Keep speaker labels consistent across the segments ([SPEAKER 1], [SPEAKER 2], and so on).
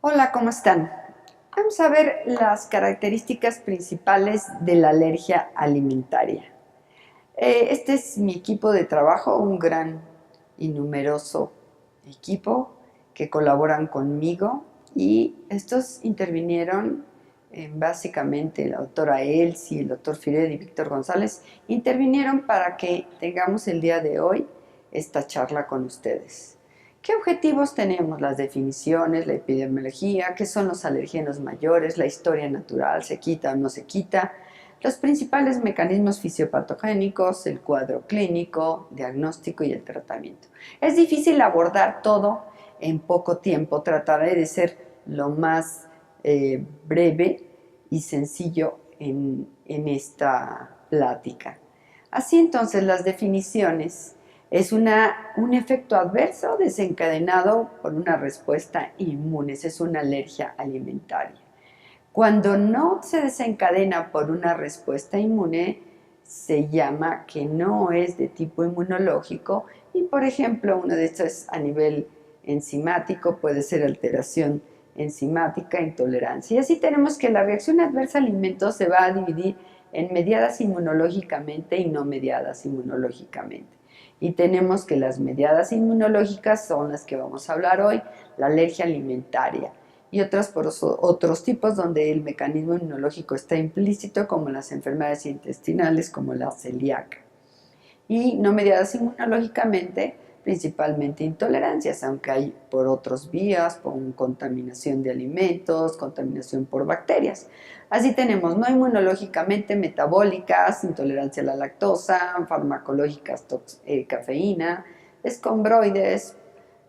[SPEAKER 1] Hola, ¿cómo están? Vamos a ver las características principales de la alergia alimentaria. Este es mi equipo de trabajo, un gran y numeroso equipo que colaboran conmigo y estos intervinieron básicamente la doctora Elsie, el doctor Fired y Víctor González, intervinieron para que tengamos el día de hoy esta charla con ustedes. ¿Qué objetivos tenemos? Las definiciones, la epidemiología, qué son los alergenos mayores, la historia natural, se quita o no se quita, los principales mecanismos fisiopatogénicos, el cuadro clínico, diagnóstico y el tratamiento. Es difícil abordar todo en poco tiempo, trataré de ser lo más breve y sencillo en esta plática. Así entonces las definiciones es un efecto adverso desencadenado por una respuesta inmune, es una alergia alimentaria. Cuando no se desencadena por una respuesta inmune, se llama que no es de tipo inmunológico y, por ejemplo, uno de estos es a nivel enzimático, puede ser alteración enzimática, intolerancia. Y así tenemos que la reacción adversa a alimentos se va a dividir en mediadas inmunológicamente y no mediadas inmunológicamente. Y tenemos que las mediadas inmunológicas son las que vamos a hablar hoy, la alergia alimentaria y otros por otros tipos donde el mecanismo inmunológico está implícito, como las enfermedades intestinales, como la celíaca. Y no mediadas inmunológicamente, principalmente intolerancias, aunque hay por otras vías, por contaminación de alimentos, contaminación por bacterias. Así tenemos no inmunológicamente metabólicas, intolerancia a la lactosa, farmacológicas, cafeína, escombroides,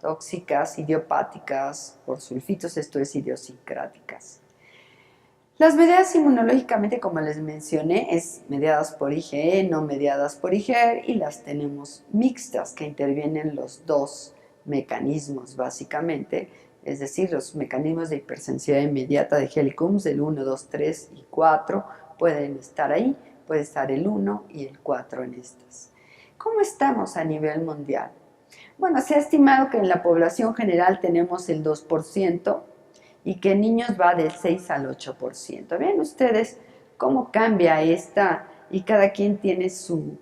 [SPEAKER 1] tóxicas, idiopáticas, por sulfitos, esto es idiosincráticas. Las mediadas inmunológicamente, como les mencioné, es mediadas por IgE, no mediadas por IgE, y las tenemos mixtas, que intervienen los dos mecanismos, básicamente, es decir, los mecanismos de hipersensibilidad inmediata de Helicums, del 1, 2, 3 y 4, pueden estar ahí, puede estar el 1 y el 4 en estas. ¿Cómo estamos a nivel mundial? Bueno, se ha estimado que en la población general tenemos el 2% y que en niños va del 6 al 8%. Vean ustedes cómo cambia esta y cada quien tiene sus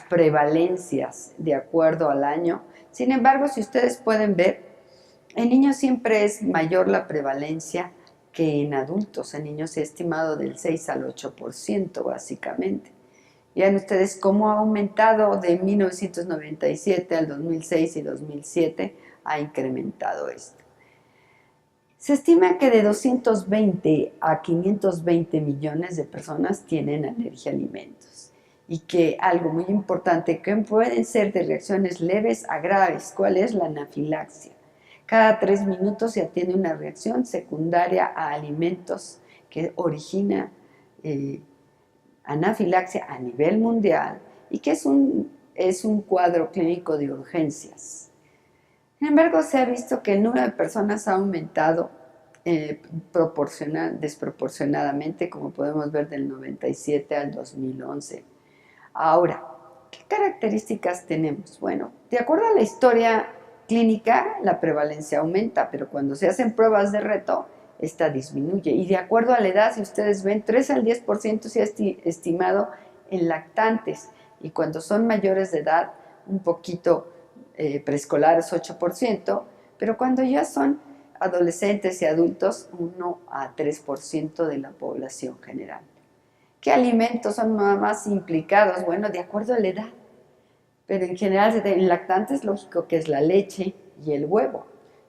[SPEAKER 1] prevalencias de acuerdo al año. Sin embargo, si ustedes pueden ver, en niños siempre es mayor la prevalencia que en adultos. En niños se ha estimado del 6 al 8% básicamente. Vean ustedes cómo ha aumentado de 1997 al 2006 y 2007, ha incrementado esto. Se estima que de 220 a 520 millones de personas tienen alergia a alimentos y que algo muy importante que pueden ser de reacciones leves a graves. ¿Cuál es la anafilaxia? Cada 3 minutos se atiende una reacción secundaria a alimentos que origina anafilaxia a nivel mundial y que es un cuadro clínico de urgencias. Sin embargo, se ha visto que el número de personas ha aumentado desproporcionadamente, como podemos ver del 97 al 2011. Ahora, ¿qué características tenemos? Bueno, de acuerdo a la historia clínica, la prevalencia aumenta, pero cuando se hacen pruebas de reto, esta disminuye. Y de acuerdo a la edad, si ustedes ven, 3 al 10% se ha estimado en lactantes. Y cuando son mayores de edad, un poquito preescolares, 8%, pero cuando ya son adolescentes y adultos, 1 a 3% de la población general. ¿Qué alimentos son más implicados? Bueno, de acuerdo a la edad. Pero en general, en lactantes, lógico que es la leche y el huevo.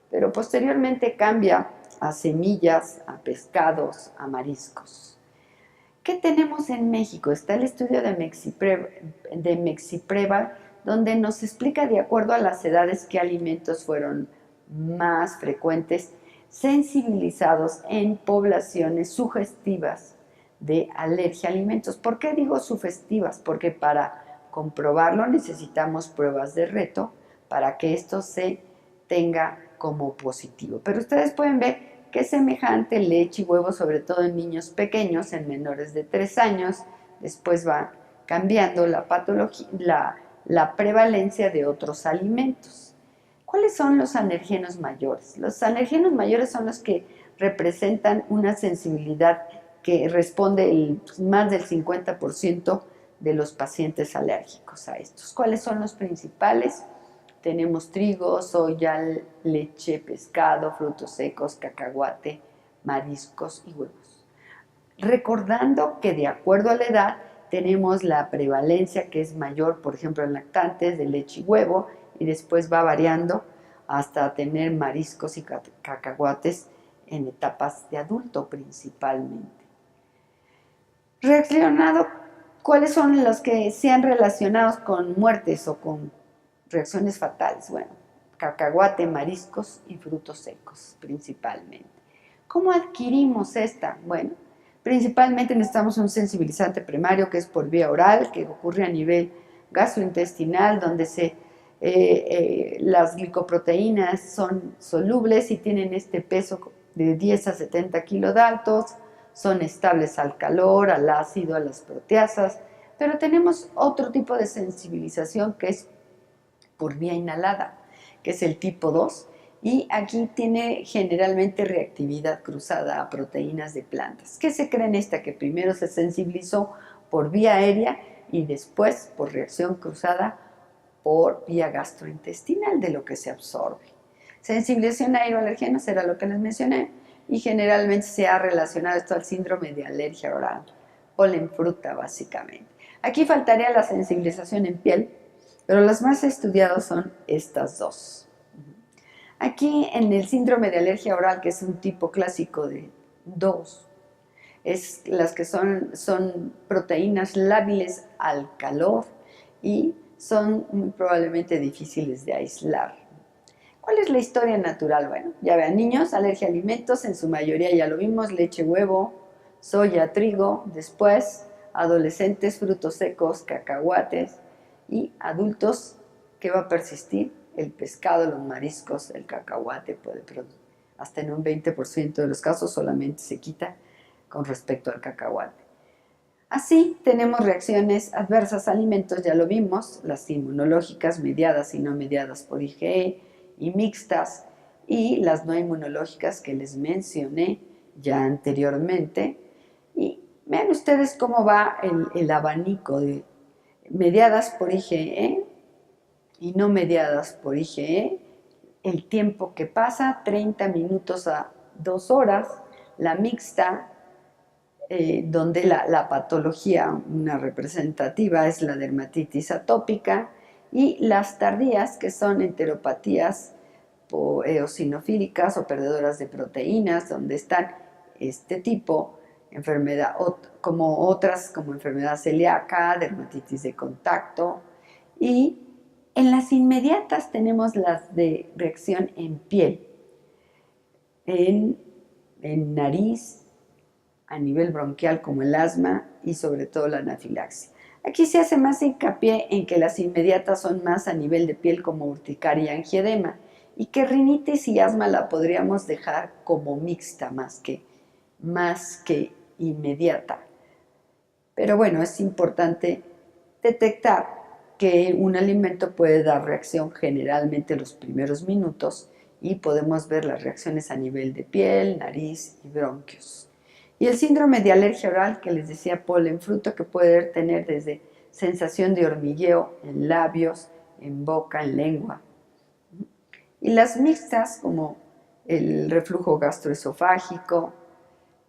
[SPEAKER 1] Pero posteriormente cambia a semillas, a pescados, a mariscos. ¿Qué tenemos en México? Está el estudio de Mexipreva, donde nos explica de acuerdo a las edades qué alimentos fueron más frecuentes, sensibilizados en poblaciones sugestivas de alergia a alimentos. ¿Por qué digo sugestivas? Porque para comprobarlo necesitamos pruebas de reto para que esto se tenga como positivo. Pero ustedes pueden ver que es semejante leche y huevo, sobre todo en niños pequeños, en menores de 3 años, después va cambiando la prevalencia de otros alimentos. ¿Cuáles son los alergenos mayores? Los alergenos mayores son los que representan una sensibilidad que responde más del 50% de los pacientes alérgicos a estos. ¿Cuáles son los principales? Tenemos trigo, soya, leche, pescado, frutos secos, cacahuate, mariscos y huevos. Recordando que de acuerdo a la edad tenemos la prevalencia que es mayor, por ejemplo, en lactantes de leche y huevo, y después va variando hasta tener mariscos y cacahuates en etapas de adulto principalmente. Reaccionado, ¿cuáles son los que se han relacionado con muertes o con reacciones fatales? Bueno, cacahuate, mariscos y frutos secos principalmente. ¿Cómo adquirimos esta? Bueno, principalmente necesitamos un sensibilizante primario que es por vía oral, que ocurre a nivel gastrointestinal, donde las glicoproteínas son solubles y tienen este peso de 10 a 70 kilodaltos, son estables al calor, al ácido, a las proteasas, pero tenemos otro tipo de sensibilización que es por vía inhalada, que es el tipo 2, y aquí tiene generalmente reactividad cruzada a proteínas de plantas. ¿Qué se cree en esta? Que primero se sensibilizó por vía aérea y después por reacción cruzada por vía gastrointestinal de lo que se absorbe. Sensibilización a aeroalergenos era lo que les mencioné y generalmente se ha relacionado esto al síndrome de alergia oral, polen fruta básicamente. Aquí faltaría la sensibilización en piel, pero las más estudiadas son estas dos. Aquí en el síndrome de alergia oral, que es un tipo clásico de 2, es las que son proteínas lábiles al calor y son muy probablemente difíciles de aislar. ¿Cuál es la historia natural? Bueno, ya vean, niños, alergia a alimentos, en su mayoría ya lo vimos, leche, huevo, soya, trigo, después adolescentes, frutos secos, cacahuates, y adultos, ¿qué va a persistir? El pescado, los mariscos, el cacahuate puede producir. Hasta en un 20% de los casos solamente se quita con respecto al cacahuate. Así tenemos reacciones adversas a alimentos, ya lo vimos, las inmunológicas mediadas y no mediadas por IgE y mixtas, y las no inmunológicas que les mencioné ya anteriormente. Y vean ustedes cómo va el abanico de mediadas por IgE y no mediadas por IgE, el tiempo que pasa, 30 minutos a 2 horas, la mixta, donde la patología, una representativa, es la dermatitis atópica, y las tardías, que son enteropatías eosinofílicas o perdedoras de proteínas, donde están este tipo, enfermedad, como otras, como enfermedad celíaca, dermatitis de contacto, y en las inmediatas tenemos las de reacción en piel, en nariz, a nivel bronquial como el asma y sobre todo la anafilaxia. Aquí se hace más hincapié en que las inmediatas son más a nivel de piel como urticaria y angiedema, y que rinitis y asma la podríamos dejar como mixta más que inmediata. Pero bueno, es importante detectar que un alimento puede dar reacción generalmente los primeros minutos y podemos ver las reacciones a nivel de piel, nariz y bronquios. Y el síndrome de alergia oral, que les decía, polen fruto, que puede tener desde sensación de hormigueo en labios, en boca, en lengua. Y las mixtas, como el reflujo gastroesofágico,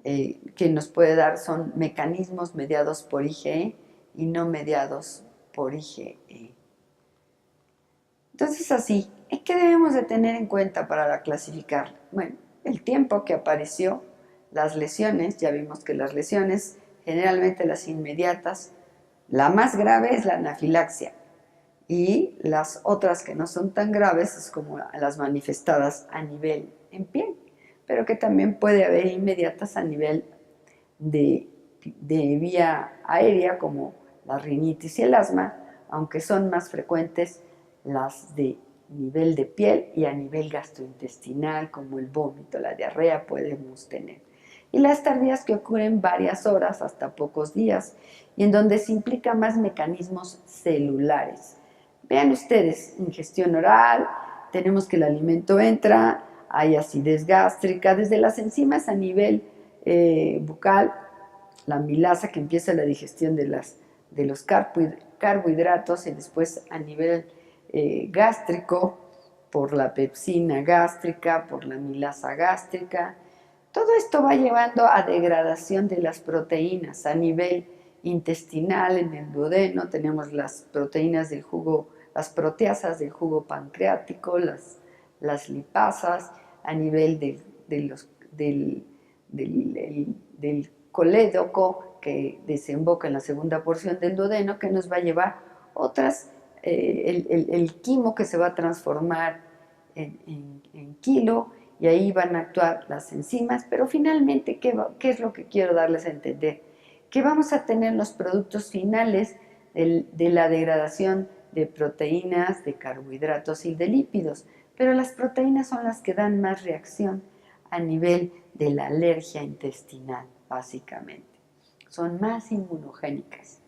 [SPEAKER 1] que nos puede dar, son mecanismos mediados por IgE y no mediados por IgE. Entonces, así, ¿qué debemos de tener en cuenta para clasificar? Bueno, el tiempo que apareció, las lesiones, ya vimos que las lesiones, generalmente las inmediatas, la más grave es la anafilaxia, y las otras que no son tan graves es como las manifestadas a nivel en piel, pero que también puede haber inmediatas a nivel de vía aérea, como la rinitis y el asma, aunque son más frecuentes las de nivel de piel y a nivel gastrointestinal, como el vómito, la diarrea podemos tener. Y las tardías, que ocurren varias horas hasta pocos días, y en donde se implican más mecanismos celulares. Vean ustedes, ingestión oral, tenemos que el alimento entra, hay acidez gástrica, desde las enzimas a nivel bucal, la amilasa que empieza la digestión de los carbohidratos y después a nivel gástrico, por la pepsina gástrica, por la amilasa gástrica. Todo esto va llevando a degradación de las proteínas a nivel intestinal. En el duodeno tenemos las proteínas del jugo, las proteasas del jugo pancreático, las lipasas a nivel del colédoco que desemboca en la segunda porción del duodeno, que nos va a llevar otras, el quimo que se va a transformar en kilo, y ahí van a actuar las enzimas, pero finalmente, ¿qué es lo que quiero darles a entender? Que vamos a tener los productos finales de la degradación de proteínas, de carbohidratos y de lípidos, pero las proteínas son las que dan más reacción a nivel de la alergia intestinal, básicamente. Son más inmunogénicas.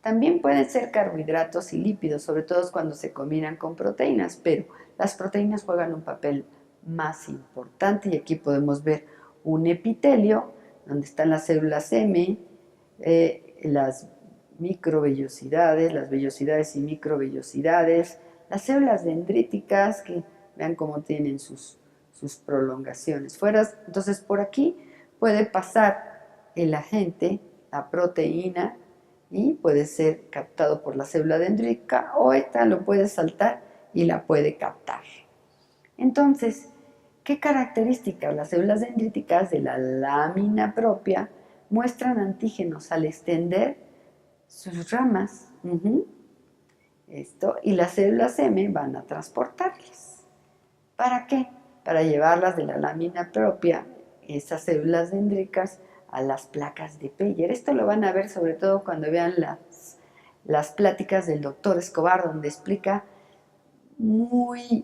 [SPEAKER 1] También pueden ser carbohidratos y lípidos, sobre todo cuando se combinan con proteínas, pero las proteínas juegan un papel más importante, y aquí podemos ver un epitelio donde están las células M, las microvellosidades, las vellosidades y microvellosidades, las células dendríticas, que vean cómo tienen sus prolongaciones. Entonces por aquí puede pasar el agente, la proteína, y puede ser captado por la célula dendrítica, o esta lo puede saltar y la puede captar. Entonces, ¿qué características? Las células dendríticas de la lámina propia muestran antígenos al extender sus ramas. Y las células M van a transportarlas. ¿Para qué? Para llevarlas de la lámina propia, esas células dendríticas, a las placas de Peyer. Esto lo van a ver sobre todo cuando vean las pláticas del doctor Escobar, donde explica muy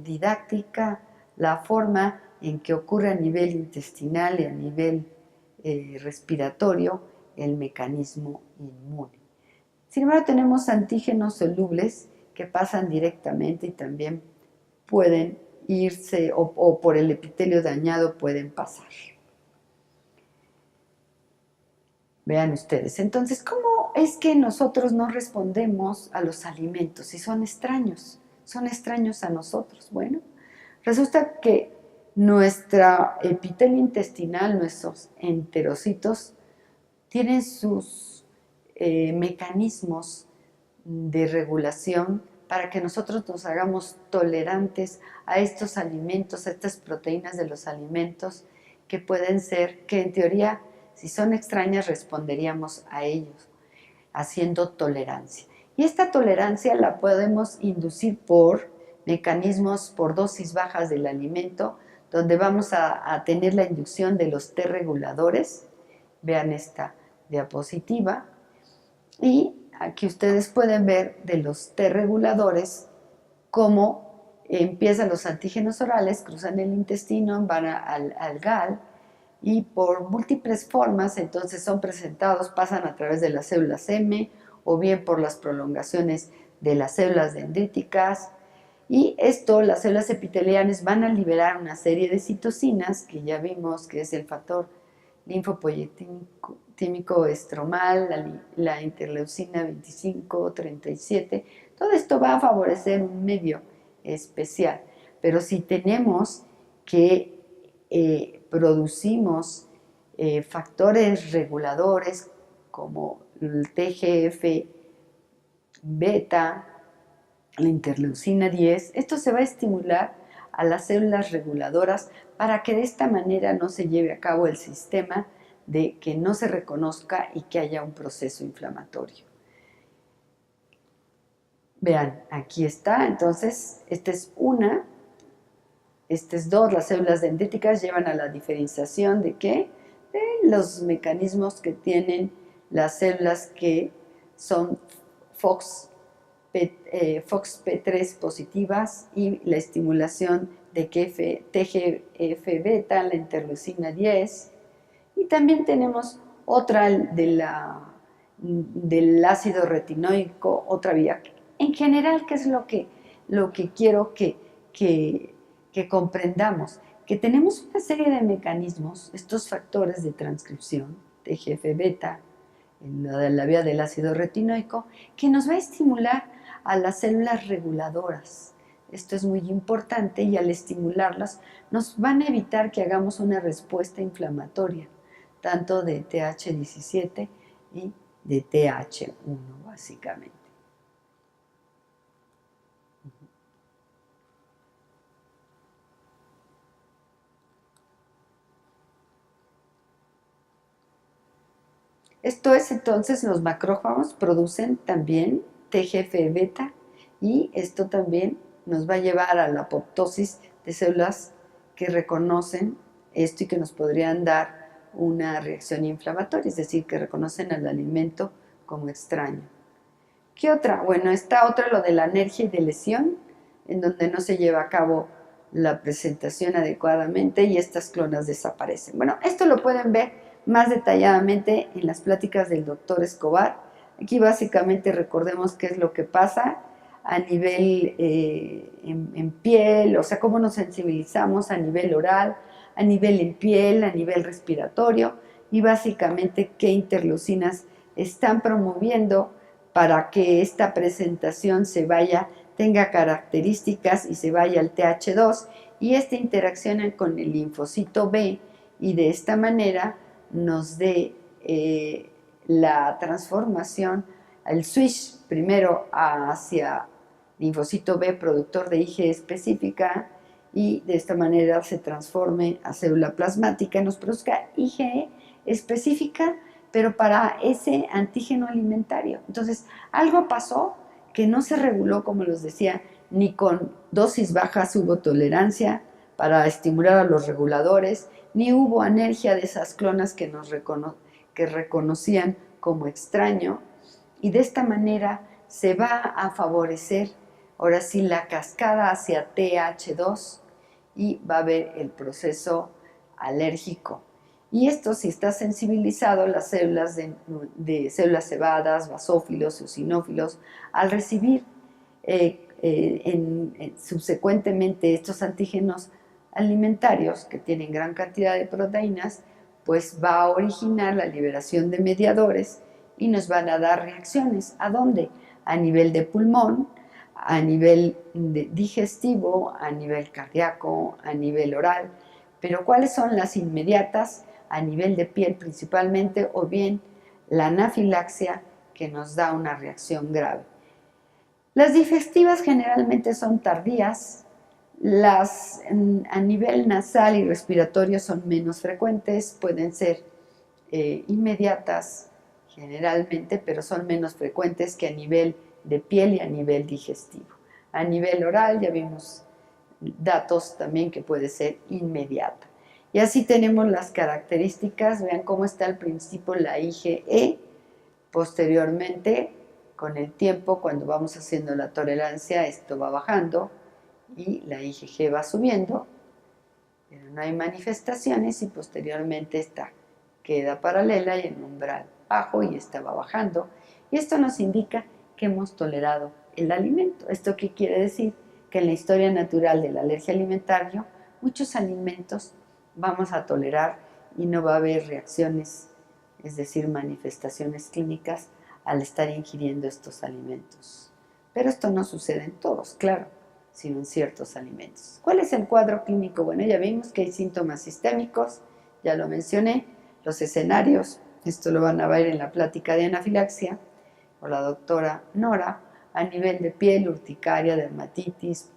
[SPEAKER 1] didáctica la forma en que ocurre a nivel intestinal y a nivel respiratorio el mecanismo inmune. Sin embargo, tenemos antígenos solubles que pasan directamente y también pueden irse, o por el epitelio dañado pueden pasar. Vean ustedes, entonces, ¿cómo es que nosotros no respondemos a los alimentos si son extraños? Son extraños a nosotros. Bueno, resulta que nuestra epitelio intestinal, nuestros enterocitos, tienen sus mecanismos de regulación para que nosotros nos hagamos tolerantes a estos alimentos, a estas proteínas de los alimentos que pueden ser, que en teoría, si son extrañas, responderíamos a ellos, haciendo tolerancia. Y esta tolerancia la podemos inducir por mecanismos, por dosis bajas del alimento, donde vamos a tener la inducción de los T reguladores. Vean esta diapositiva. Y aquí ustedes pueden ver de los T reguladores cómo empiezan los antígenos orales, cruzan el intestino, van al GAL, y por múltiples formas entonces son presentados, pasan a través de las células M, o bien por las prolongaciones de las células dendríticas, y esto, las células epiteliales van a liberar una serie de citocinas, que ya vimos que es el factor linfopoyetímico estromal, la interleucina 25, 37, todo esto va a favorecer un medio especial. Pero si tenemos que producimos factores reguladores como el TGF-beta, la interleucina 10, esto se va a estimular a las células reguladoras para que de esta manera no se lleve a cabo el sistema de que no se reconozca y que haya un proceso inflamatorio. Vean, aquí está, entonces, esta es una, esta es dos, las células dendríticas llevan a la diferenciación de ¿qué? De los mecanismos que tienen las células que son FOXP3 positivas, y la estimulación de TGF-beta, la interleucina 10, y también tenemos otra del ácido retinoico, otra vía. En general, ¿qué es lo que quiero que que comprendamos que tenemos una serie de mecanismos, estos factores de transcripción, TGF-beta, en la vía del ácido retinoico, que nos va a estimular a las células reguladoras. Esto es muy importante y al estimularlas nos van a evitar que hagamos una respuesta inflamatoria, tanto de TH17 y de TH1 básicamente. Esto es entonces, los macrófagos producen también TGF-beta y esto también nos va a llevar a la apoptosis de células que reconocen esto y que nos podrían dar una reacción inflamatoria, es decir, que reconocen al alimento como extraño. ¿Qué otra? Bueno, está otra, lo de la alergia y de lesión, en donde no se lleva a cabo la presentación adecuadamente y estas clonas desaparecen. Bueno, esto lo pueden ver más detalladamente en las pláticas del doctor Escobar. Aquí básicamente recordemos qué es lo que pasa a nivel en piel, o sea, cómo nos sensibilizamos a nivel oral, a nivel en piel, a nivel respiratorio y básicamente qué interleucinas están promoviendo para que esta presentación tenga características y se vaya al TH2 y esta interacciona con el linfocito B y de esta manera nos dé la transformación, el switch primero hacia linfocito B productor de IgE específica y de esta manera se transforme a célula plasmática y nos produzca IgE específica pero para ese antígeno alimentario. Entonces, algo pasó que no se reguló, como les decía, ni con dosis bajas hubo tolerancia para estimular a los reguladores, ni hubo alergia de esas clonas que reconocían como extraño, y de esta manera se va a favorecer, ahora sí, la cascada hacia TH2 y va a haber el proceso alérgico. Y esto, si está sensibilizado, las células de células cebadas, basófilos, eosinófilos, al recibir subsecuentemente estos antígenos alimentarios que tienen gran cantidad de proteínas, pues va a originar la liberación de mediadores y nos van a dar reacciones. ¿A dónde? A nivel de pulmón, a nivel digestivo, a nivel cardíaco, a nivel oral. Pero ¿cuáles son las inmediatas? A nivel de piel principalmente, o bien la anafilaxia, que nos da una reacción grave. Las digestivas generalmente son tardías, las a nivel nasal y respiratorio son menos frecuentes, pueden ser inmediatas generalmente, pero son menos frecuentes que a nivel de piel y a nivel digestivo. A nivel oral ya vimos datos también que puede ser inmediata. Y así tenemos las características, vean cómo está al principio la IgE, posteriormente con el tiempo cuando vamos haciendo la tolerancia esto va bajando y la IgG va subiendo, pero no hay manifestaciones y posteriormente esta queda paralela y el umbral bajo y esta va bajando y esto nos indica que hemos tolerado el alimento. ¿Esto qué quiere decir? Que en la historia natural de la alergia alimentaria muchos alimentos vamos a tolerar y no va a haber reacciones, es decir, manifestaciones clínicas al estar ingiriendo estos alimentos. Pero esto no sucede en todos, claro, sino en ciertos alimentos. ¿Cuál es el cuadro clínico? Bueno, ya vimos que hay síntomas sistémicos, ya lo mencioné, los escenarios, esto lo van a ver en la plática de anafilaxia, o la doctora Nora, a nivel de piel, urticaria, dermatitis,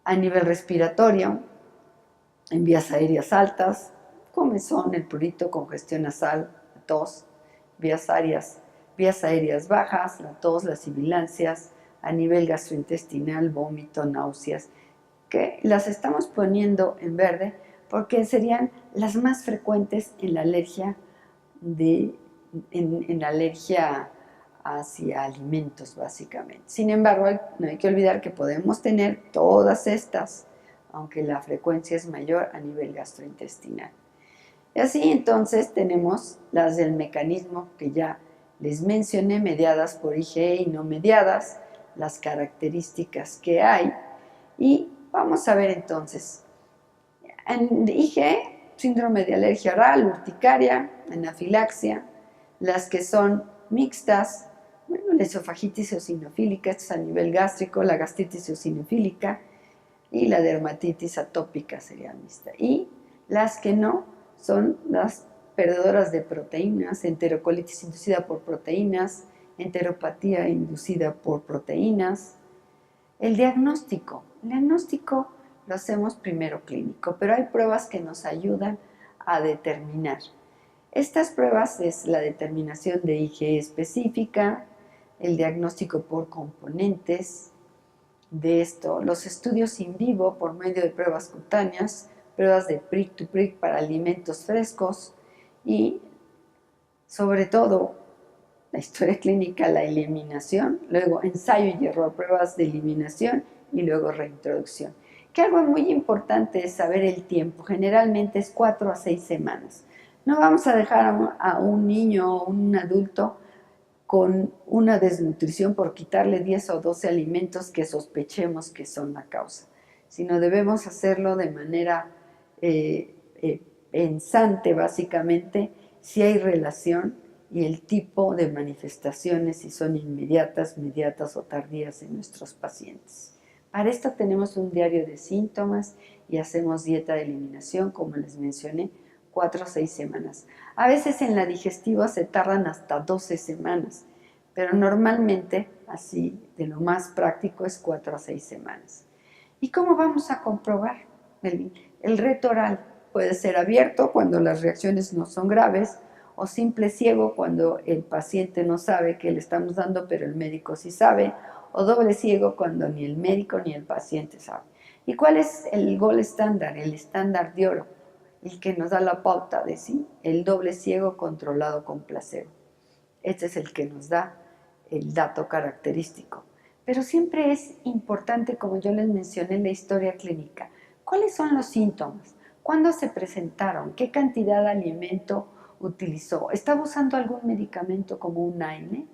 [SPEAKER 1] a nivel respiratorio, en vías aéreas altas, comezón, el prurito, congestión nasal, tos, vías aéreas bajas, la tos, las sibilancias, a nivel gastrointestinal, vómito, náuseas, que las estamos poniendo en verde porque serían las más frecuentes en la alergia, en la alergia hacia alimentos, básicamente. Sin embargo, no hay que olvidar que podemos tener todas estas, aunque la frecuencia es mayor a nivel gastrointestinal. Y así entonces tenemos las del mecanismo que ya les mencioné, mediadas por IgE y no mediadas, las características que hay, Y vamos a ver entonces, en IgE, síndrome de alergia oral, urticaria, anafilaxia, las que son mixtas, bueno, la esofagitis eosinofílica, esto es a nivel gástrico, la gastritis eosinofílica y la dermatitis atópica sería mixta. Y las que no son las perdedoras de proteínas, enterocolitis inducida por proteínas, enteropatía inducida por proteínas. El diagnóstico lo hacemos primero clínico, pero hay pruebas que nos ayudan a determinar. Estas pruebas es la determinación de IgE específica, el diagnóstico por componentes de esto, los estudios in vivo por medio de pruebas cutáneas, pruebas de prick to prick para alimentos frescos y, sobre todo, la historia clínica, la eliminación, luego ensayo y error, pruebas de eliminación y luego reintroducción. Que algo muy importante es saber el tiempo, generalmente es 4 a 6 semanas. No vamos a dejar a un niño o un adulto con una desnutrición por quitarle 10 o 12 alimentos que sospechemos que son la causa, sino debemos hacerlo de manera pensante, básicamente, si hay relación y el tipo de manifestaciones, si son inmediatas, mediatas o tardías en nuestros pacientes. Para esto tenemos un diario de síntomas y hacemos dieta de eliminación, como les mencioné, 4 o 6 semanas. A veces en la digestiva se tardan hasta 12 semanas, pero normalmente, así de lo más práctico, es 4 a 6 semanas. ¿Y cómo vamos a comprobar? El reto oral puede ser abierto cuando las reacciones no son graves, o simple ciego cuando el paciente no sabe qué le estamos dando, pero el médico sí sabe, o doble ciego cuando ni el médico ni el paciente sabe. ¿Y cuál es el gold estándar, el estándar de oro? El que nos da la pauta de sí, el doble ciego controlado con placebo. Este es el que nos da el dato característico. Pero siempre es importante, como yo les mencioné en la historia clínica, ¿cuáles son los síntomas? ¿Cuándo se presentaron? ¿Qué cantidad de alimento utilizó? ¿Estaba usando algún medicamento como un AINE?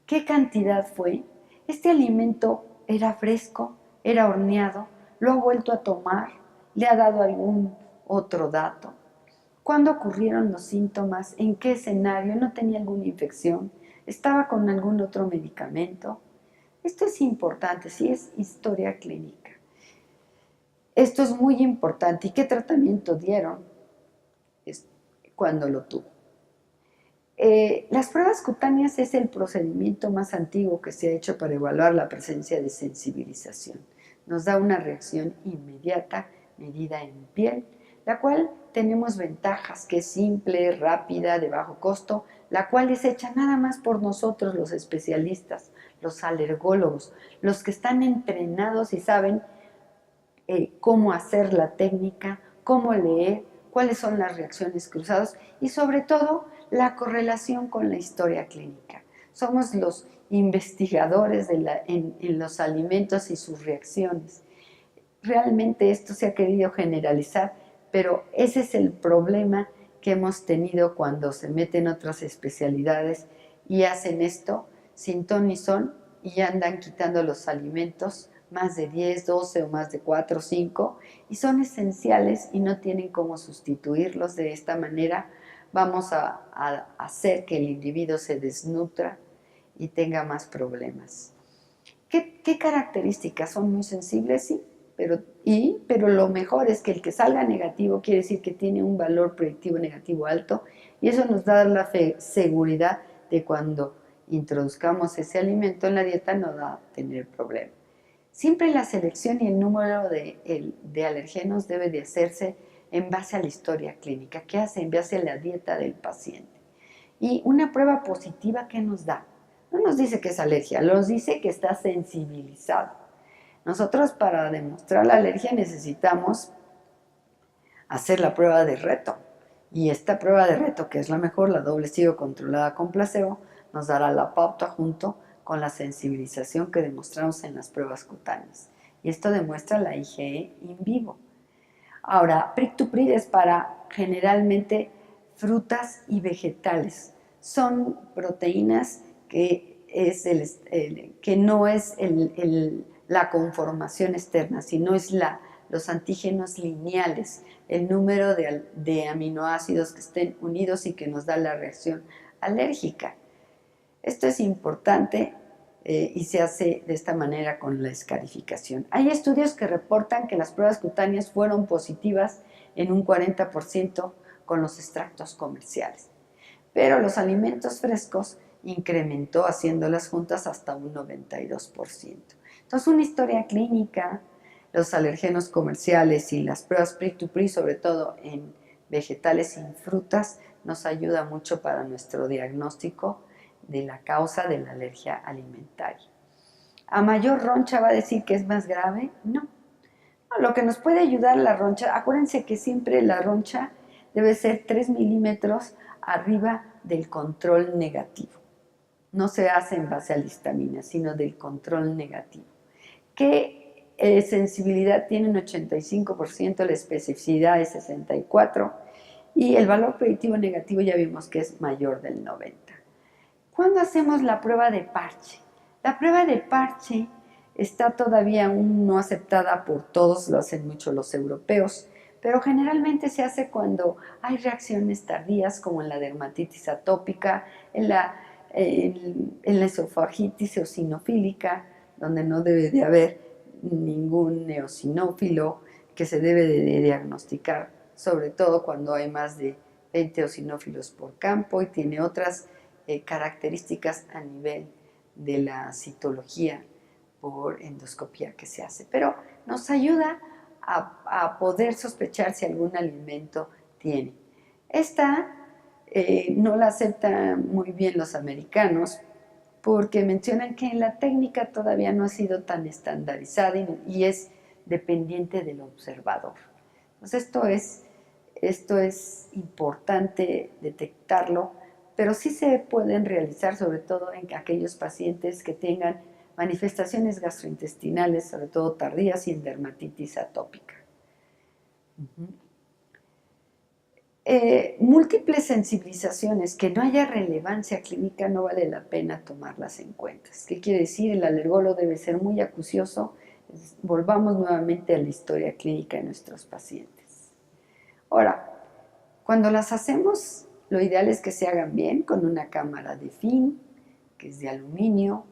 [SPEAKER 1] ¿Qué cantidad fue? ¿Este alimento era fresco? ¿Era horneado? ¿Lo ha vuelto a tomar? ¿Le ha dado algún otro dato? ¿Cuándo ocurrieron los síntomas? ¿En qué escenario? ¿No tenía alguna infección? ¿Estaba con algún otro medicamento? Esto es importante, sí es historia clínica. Esto es muy importante. ¿Y qué tratamiento dieron cuando lo tuvo? Las pruebas cutáneas es el procedimiento más antiguo que se ha hecho para evaluar la presencia de sensibilización. Nos da una reacción inmediata medida en piel, la cual tenemos ventajas, que es simple, rápida, de bajo costo, la cual es hecha nada más por nosotros los especialistas, los alergólogos, los que están entrenados y saben cómo hacer la técnica, cómo leer, cuáles son las reacciones cruzadas y sobre todo la correlación con la historia clínica. Somos los investigadores en los alimentos y sus reacciones. Realmente esto se ha querido generalizar, pero ese es el problema que hemos tenido cuando se meten otras especialidades y hacen esto sin ton ni son y andan quitando los alimentos, más de 10, 12 o más de 4 o 5, y son esenciales y no tienen cómo sustituirlos. De esta manera vamos a hacer que el individuo se desnutra y tenga más problemas. ¿Qué características? Son muy sensibles, sí, pero lo mejor es que el que salga negativo quiere decir que tiene un valor predictivo negativo alto, y eso nos da la seguridad de cuando introduzcamos ese alimento en la dieta no va a tener problema. Siempre la selección y el número de alergenos debe de hacerse en base a la historia clínica, que hace en base a la dieta del paciente. Y una prueba positiva, ¿qué nos da? No nos dice que es alergia, nos dice que está sensibilizado. Nosotros para demostrar la alergia necesitamos hacer la prueba de reto. Y esta prueba de reto, que es la mejor, la doble ciego controlada con placebo, nos dará la pauta junto con la sensibilización que demostramos en las pruebas cutáneas. Y esto demuestra la IgE in vivo. Ahora, prick to prick es para generalmente frutas y vegetales. Son proteínas que no es la conformación externa, sino es los antígenos lineales, el número de aminoácidos que estén unidos y que nos da la reacción alérgica. Esto es importante y se hace de esta manera con la escarificación. Hay estudios que reportan que las pruebas cutáneas fueron positivas en un 40% con los extractos comerciales, pero los alimentos frescos incrementó haciéndolas juntas hasta un 92%. Entonces, una historia clínica, los alergenos comerciales y las pruebas prick-to-prick, sobre todo en vegetales y en frutas, nos ayuda mucho para nuestro diagnóstico de la causa de la alergia alimentaria. ¿A mayor roncha va a decir que es más grave? No. Lo que nos puede ayudar la roncha, acuérdense que siempre la roncha debe ser 3 milímetros arriba del control negativo. No se hace en base a la histamina, sino del control negativo. ¿Qué sensibilidad tiene un 85%? La especificidad es 64%, y el valor predictivo negativo ya vimos que es mayor del 90%. ¿Cuándo hacemos la prueba de parche? La prueba de parche está todavía aún no aceptada por todos, lo hacen mucho los europeos, pero generalmente se hace cuando hay reacciones tardías, como en la dermatitis atópica, en la esofagitis eosinofílica, donde no debe de haber ningún eosinófilo, que se debe de diagnosticar, sobre todo cuando hay más de 20 eosinófilos por campo y tiene otras características a nivel de la citología por endoscopía que se hace. Pero nos ayuda a poder sospechar si algún alimento tiene. Esta no la aceptan muy bien los americanos porque mencionan que la técnica todavía no ha sido tan estandarizada y es dependiente del observador. Entonces esto es importante detectarlo, pero sí se pueden realizar, sobre todo en aquellos pacientes que tengan manifestaciones gastrointestinales, sobre todo tardías, y en dermatitis atópica. Múltiples sensibilizaciones que no haya relevancia clínica no vale la pena tomarlas en cuenta. ¿Qué quiere decir? El alergólogo debe ser muy acucioso. Volvamos nuevamente a la historia clínica de nuestros pacientes. Ahora, cuando las hacemos, lo ideal es que se hagan bien con una cámara de fin, que es de aluminio,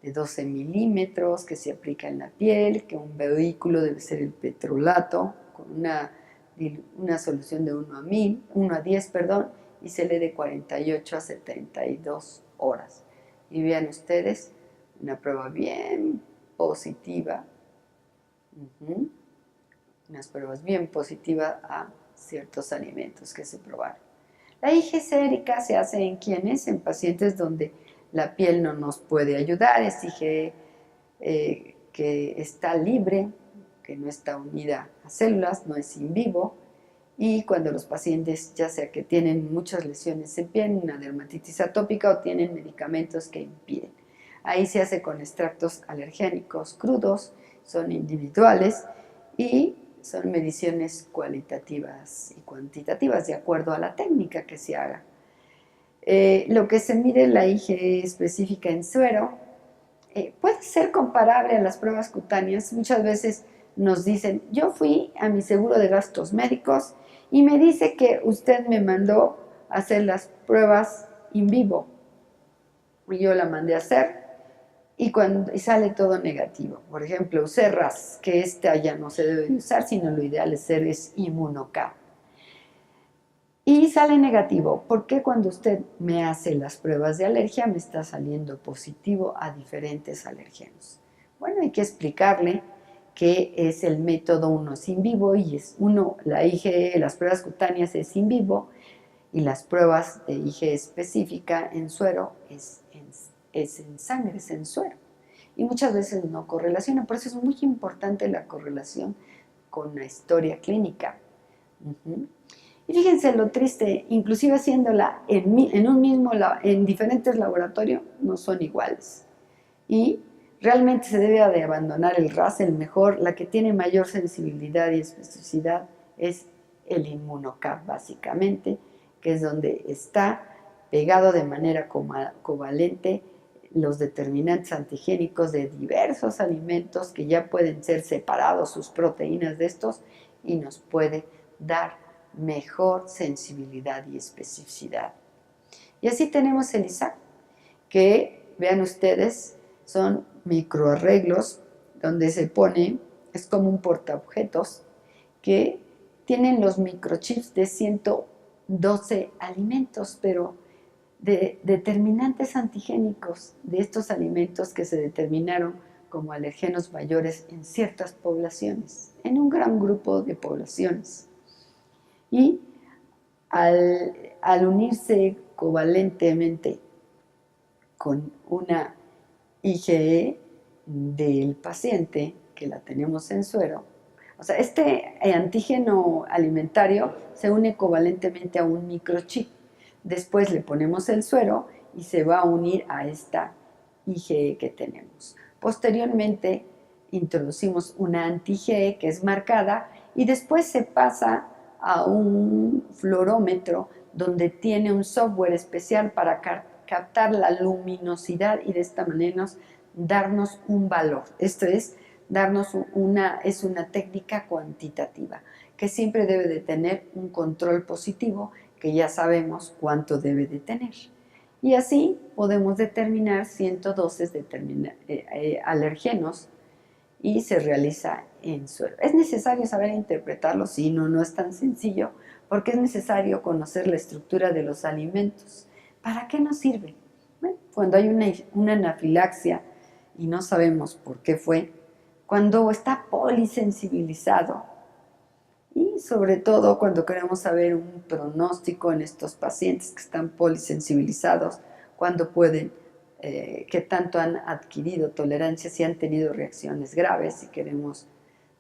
[SPEAKER 1] de 12 milímetros, que se aplica en la piel, que un vehículo debe ser el petrolato, con una solución de 1 a 10, y se lee de 48 a 72 horas. Y vean ustedes, una prueba bien positiva, unas pruebas bien positivas a ciertos alimentos que se probaron. La IgE sérica se hace en quienes, en pacientes donde la piel no nos puede ayudar, es IgE que está libre, que no está unida a células, no es in vivo, y cuando los pacientes, ya sea que tienen muchas lesiones en piel, una dermatitis atópica o tienen medicamentos que impiden. Ahí se hace con extractos alergénicos crudos, son individuales y son mediciones cualitativas y cuantitativas de acuerdo a la técnica que se haga. Lo que se mide la IgE específica en suero puede ser comparable a las pruebas cutáneas. Muchas veces nos dicen, yo fui a mi seguro de gastos médicos y me dice que usted me mandó a hacer las pruebas in vivo. Y yo la mandé a hacer y sale todo negativo. Por ejemplo, usé RAS, que ya no se debe usar, sino lo ideal es Immunocap. Y sale negativo. ¿Por qué cuando usted me hace las pruebas de alergia me está saliendo positivo a diferentes alergenos? Bueno, hay que explicarle que es el método, uno es in vivo y la IgE, las pruebas cutáneas es in vivo y las pruebas de IgE específica en suero es en sangre, es en suero. Y muchas veces no correlaciona, por eso es muy importante la correlación con la historia clínica. Y fíjense lo triste, inclusive haciéndola en diferentes laboratorios, no son iguales. Y realmente se debe de abandonar el RAS, la que tiene mayor sensibilidad y especificidad es el Immunocap, básicamente, que es donde está pegado de manera covalente los determinantes antigénicos de diversos alimentos que ya pueden ser separados, sus proteínas de estos, y nos puede dar mejor sensibilidad y especificidad. Y así tenemos el ISAC, que vean ustedes, son microarreglos donde se pone, es como un portaobjetos, que tienen los microchips de 112 alimentos, pero de determinantes antigénicos de estos alimentos que se determinaron como alergenos mayores en ciertas poblaciones, en un gran grupo de poblaciones. Y al unirse covalentemente con una IgE del paciente, que la tenemos en suero, o sea, este antígeno alimentario se une covalentemente a un microchip. Después le ponemos el suero y se va a unir a esta IgE que tenemos. Posteriormente introducimos una anti-IgE que es marcada y después se pasa a un fluorómetro donde tiene un software especial para captar la luminosidad y de esta manera darnos un valor. Esto es, es una técnica cuantitativa que siempre debe de tener un control positivo, que ya sabemos cuánto debe de tener. Y así podemos determinar 112 alergenos y se realiza en suero. ¿Es necesario saber interpretarlo? Sí, no es tan sencillo, porque es necesario conocer la estructura de los alimentos. ¿Para qué nos sirve? Bueno, cuando hay una anafilaxia y no sabemos por qué fue, cuando está polisensibilizado y sobre todo cuando queremos saber un pronóstico en estos pacientes que están polisensibilizados, cuando pueden, qué tanto han adquirido tolerancia, si han tenido reacciones graves, si queremos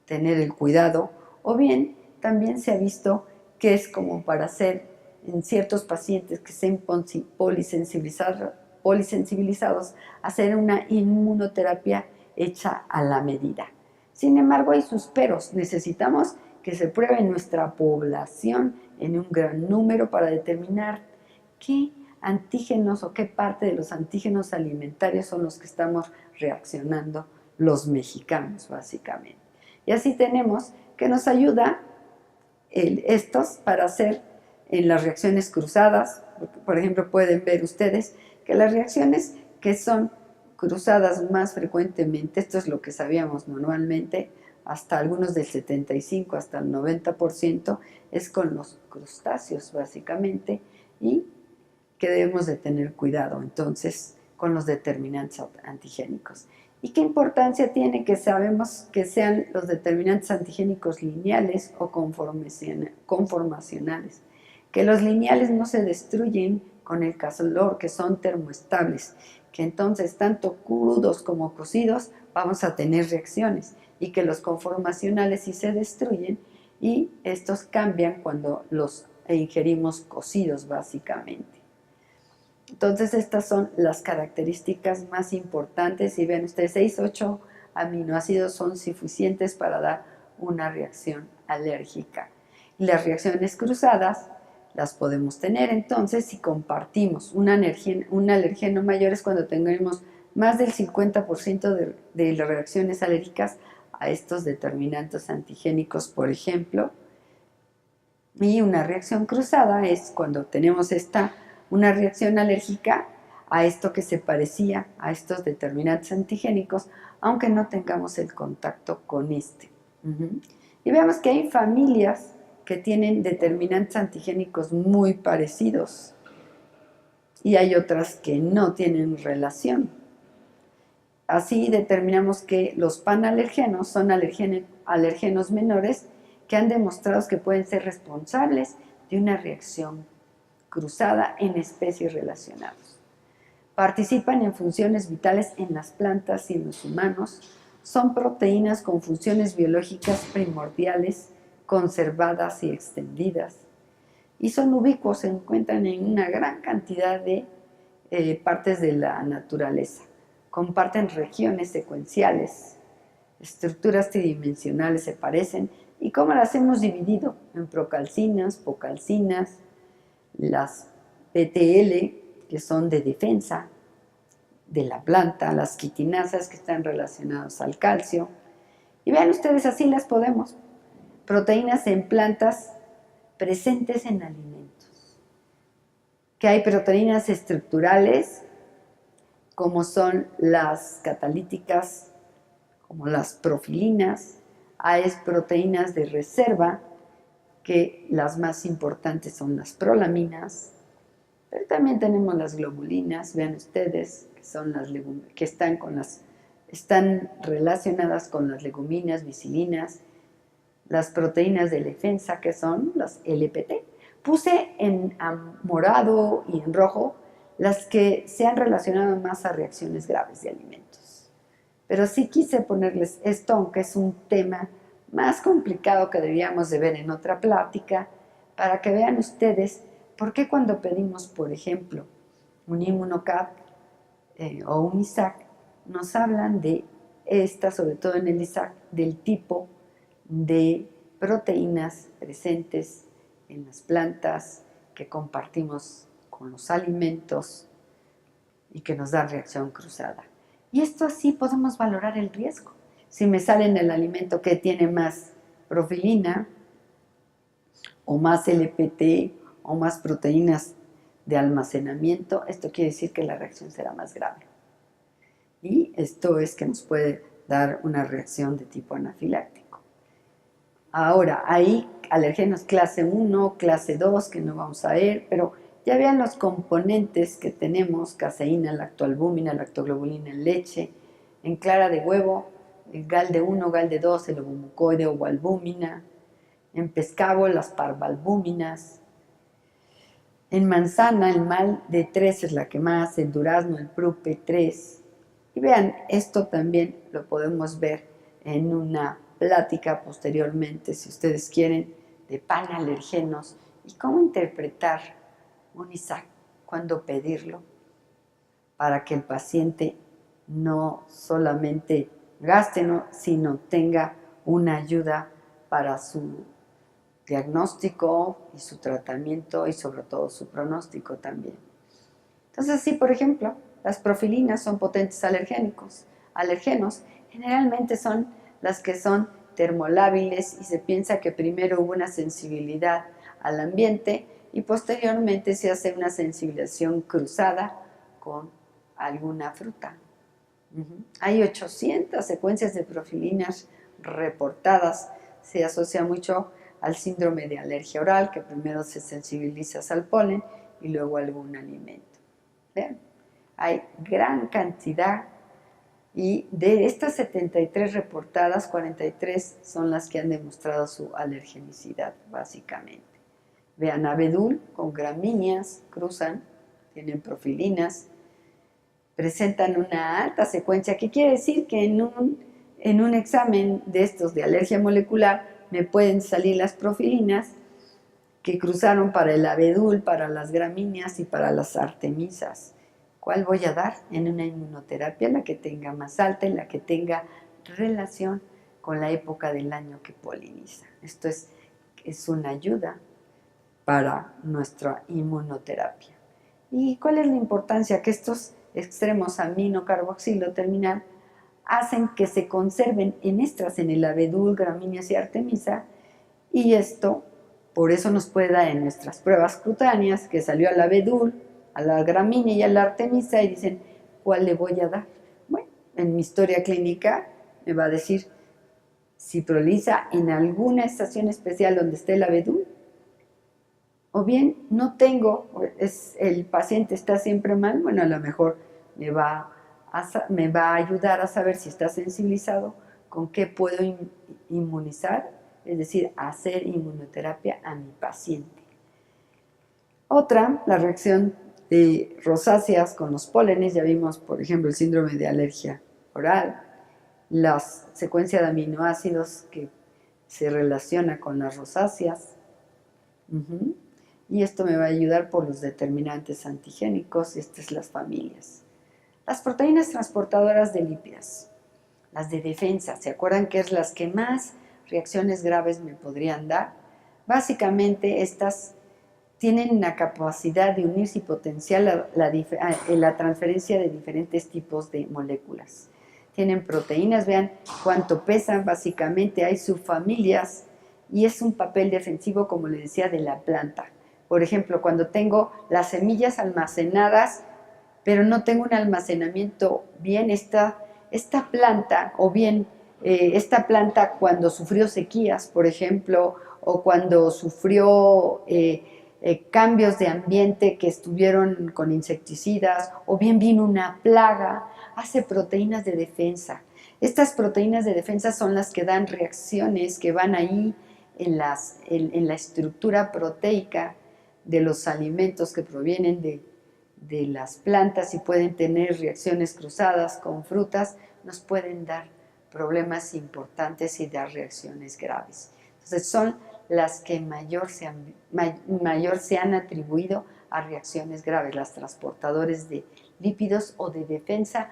[SPEAKER 1] tener el cuidado, o bien también se ha visto que es como para hacer en ciertos pacientes que sean polisensibilizados, hacer una inmunoterapia hecha a la medida. Sin embargo, hay sus peros. Necesitamos que se pruebe en nuestra población en un gran número para determinar qué antígenos o qué parte de los antígenos alimentarios son los que estamos reaccionando los mexicanos, básicamente. Y así tenemos que nos ayuda estos para hacer en las reacciones cruzadas. Por ejemplo, pueden ver ustedes que las reacciones que son cruzadas más frecuentemente, esto es lo que sabíamos normalmente, hasta algunos del 75 hasta el 90%, es con los crustáceos básicamente, y que debemos de tener cuidado entonces con los determinantes antigénicos. ¿Y qué importancia tiene que sabemos que sean los determinantes antigénicos lineales o conformacionales? Que los lineales no se destruyen con el calor, que son termoestables, que entonces tanto crudos como cocidos vamos a tener reacciones, y que los conformacionales sí se destruyen y estos cambian cuando los ingerimos cocidos básicamente. Entonces estas son las características más importantes y ven ustedes, 6-8 aminoácidos son suficientes para dar una reacción alérgica. Y las reacciones cruzadas las podemos tener entonces si compartimos un alergeno mayor, es cuando tengamos más del 50% de las reacciones alérgicas a estos determinantes antigénicos, por ejemplo. Y una reacción cruzada es cuando tenemos una reacción alérgica a esto que se parecía a estos determinantes antigénicos, aunque no tengamos el contacto con este. Y veamos que hay familias que tienen determinantes antigénicos muy parecidos y hay otras que no tienen relación. Así determinamos que los panalergenos son alergenos menores que han demostrado que pueden ser responsables de una reacción cruzada en especies relacionadas. Participan en funciones vitales en las plantas y en los humanos. Son proteínas con funciones biológicas primordiales, conservadas y extendidas. Y son ubicuos, se encuentran en una gran cantidad de partes de la naturaleza. Comparten regiones secuenciales, estructuras tridimensionales se parecen. ¿Y cómo las hemos dividido? En procalcinas, pocalcinas, las PTL, que son de defensa, de la planta, las quitinasas que están relacionadas al calcio. Y vean ustedes, así las podemos. Proteínas en plantas presentes en alimentos. Que hay proteínas estructurales, como son las catalíticas, como las profilinas. Hay proteínas de reserva, que las más importantes son las prolaminas, pero también tenemos las globulinas, vean ustedes, que son que están relacionadas con las leguminas, visilinas, las proteínas de defensa, que son las LPT. Puse en morado y en rojo las que se han relacionado más a reacciones graves de alimentos. Pero sí quise ponerles esto, aunque es un tema más complicado que deberíamos de ver en otra plática, para que vean ustedes por qué cuando pedimos, por ejemplo, un Immunocat o un ISAC, nos hablan de sobre todo en el ISAC, del tipo de proteínas presentes en las plantas que compartimos con los alimentos y que nos dan reacción cruzada. Y esto así podemos valorar el riesgo. Si me sale en el alimento que tiene más profilina o más LPT o más proteínas de almacenamiento, esto quiere decir que la reacción será más grave. Y esto es que nos puede dar una reacción de tipo anafiláctico. Ahora, hay alérgenos clase 1, clase 2, que no vamos a ver, pero ya vean los componentes que tenemos: caseína, lactoalbúmina, lactoglobulina en leche, en clara de huevo, el GALD1, GALD2, el ovomucoide o albúmina, en pescado las parvalbúminas, en manzana el MAL-D3 es la que más, en durazno el PRUP3. Y vean, esto también lo podemos ver en una plática posteriormente, si ustedes quieren, de panalergenos y cómo interpretar un ISAC, cuándo pedirlo, para que el paciente no solamente gaste, sino tenga una ayuda para su diagnóstico y su tratamiento y sobre todo su pronóstico también. Entonces, sí, por ejemplo, las profilinas son potentes alergenos, generalmente son las que son termolábiles y se piensa que primero hubo una sensibilidad al ambiente y posteriormente se hace una sensibilización cruzada con alguna fruta. Hay 800 secuencias de profilinas reportadas. Se asocia mucho al síndrome de alergia oral, que primero se sensibiliza al polen y luego a algún alimento. ¿Ven? Hay gran cantidad, y de estas 73 reportadas, 43 son las que han demostrado su alergenicidad, básicamente. Vean, abedul con gramíneas, cruzan, tienen profilinas, presentan una alta secuencia, que quiere decir que en un examen de estos de alergia molecular me pueden salir las profilinas que cruzaron para el abedul, para las gramíneas y para las artemisas. ¿Cuál voy a dar? En una inmunoterapia, la que tenga más alta y la que tenga relación con la época del año que poliniza. Esto es una ayuda para nuestra inmunoterapia. ¿Y cuál es la importancia? Que estos extremos aminocarboxilo terminal hacen que se conserven en estras en el abedul, gramíneas y artemisa, y esto por eso nos puede dar en nuestras pruebas cutáneas que salió al abedul, a la gramínea y a la artemisa, y dicen, ¿cuál le voy a dar? Bueno, en mi historia clínica me va a decir si prolisa en alguna estación especial donde esté el abedul, o bien no tengo, el paciente está siempre mal. Bueno, a lo mejor me va a ayudar a saber si está sensibilizado, con qué puedo inmunizar, es decir, hacer inmunoterapia a mi paciente. Otra, la reacción de rosáceas con los pólenes. Ya vimos, por ejemplo, el síndrome de alergia oral, la secuencia de aminoácidos que se relaciona con las rosáceas. Y esto me va a ayudar por los determinantes antigénicos, y estas las familias. Las proteínas transportadoras de lípidas, las de defensa, ¿se acuerdan que es las que más reacciones graves me podrían dar? Básicamente estas tienen la capacidad de unirse y potenciar la transferencia de diferentes tipos de moléculas. Tienen proteínas, vean cuánto pesan, básicamente hay subfamilias y es un papel defensivo, como les decía, de la planta. Por ejemplo, cuando tengo las semillas almacenadas, pero no tengo un almacenamiento bien, esta planta, o bien esta planta cuando sufrió sequías, por ejemplo, o cuando sufrió cambios de ambiente que estuvieron con insecticidas, o bien vino una plaga, hace proteínas de defensa. Estas proteínas de defensa son las que dan reacciones que van ahí en la estructura proteica de los alimentos que provienen de las plantas y pueden tener reacciones cruzadas con frutas, nos pueden dar problemas importantes y dar reacciones graves. Entonces son las que mayor se han atribuido a reacciones graves, las transportadores de lípidos o de defensa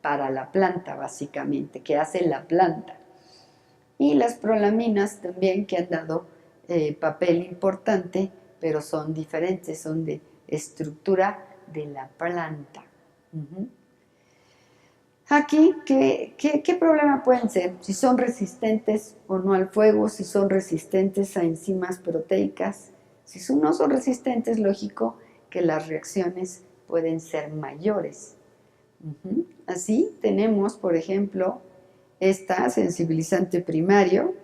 [SPEAKER 1] para la planta, básicamente, que hace la planta. Y las prolaminas también, que han dado papel importante, pero son diferentes, son de estructura de la planta. Aquí, ¿qué problema pueden ser? Si son resistentes o no al fuego, si son resistentes a enzimas proteicas. Si no son resistentes, lógico que las reacciones pueden ser mayores. Así tenemos, por ejemplo, esta sensibilizante primario,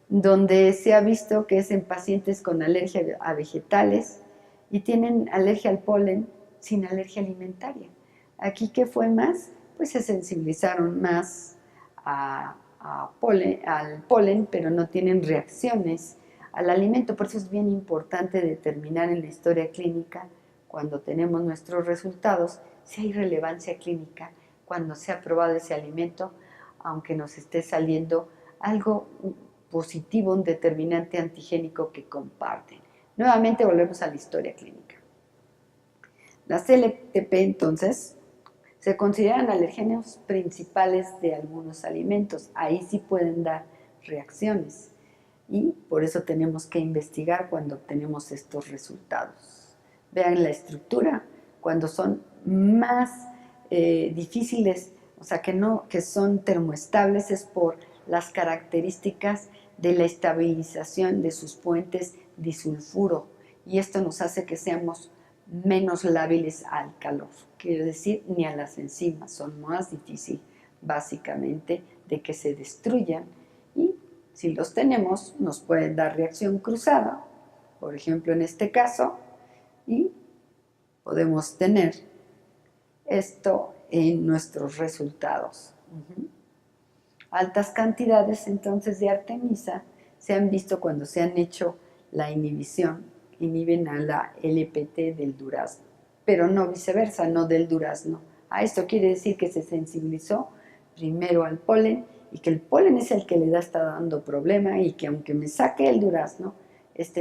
[SPEAKER 1] donde se ha visto que es en pacientes con alergia a vegetales y tienen alergia al polen sin alergia alimentaria. Aquí, ¿qué fue más? Pues se sensibilizaron más al polen, pero no tienen reacciones al alimento. Por eso es bien importante determinar en la historia clínica, cuando tenemos nuestros resultados, si hay relevancia clínica, cuando se ha probado ese alimento, aunque nos esté saliendo algo positivo, un determinante antigénico que comparten. Nuevamente volvemos a la historia clínica. Las LTP, entonces, se consideran alergenos principales de algunos alimentos. Ahí sí pueden dar reacciones y por eso tenemos que investigar cuando obtenemos estos resultados. Vean la estructura, cuando son más difíciles, o sea, que son termoestables, es por las características de la estabilización de sus puentes disulfuro, y esto nos hace que seamos menos lábiles al calor, quiere decir, ni a las enzimas, son más difíciles básicamente de que se destruyan, y si los tenemos nos pueden dar reacción cruzada, por ejemplo en este caso, y podemos tener esto en nuestros resultados. Altas cantidades entonces de artemisa se han visto cuando se han hecho la inhibición, inhiben a la LPT del durazno, pero no viceversa, no del durazno. Esto quiere decir que se sensibilizó primero al polen y que el polen es el que le está dando problema y que aunque me saque el durazno,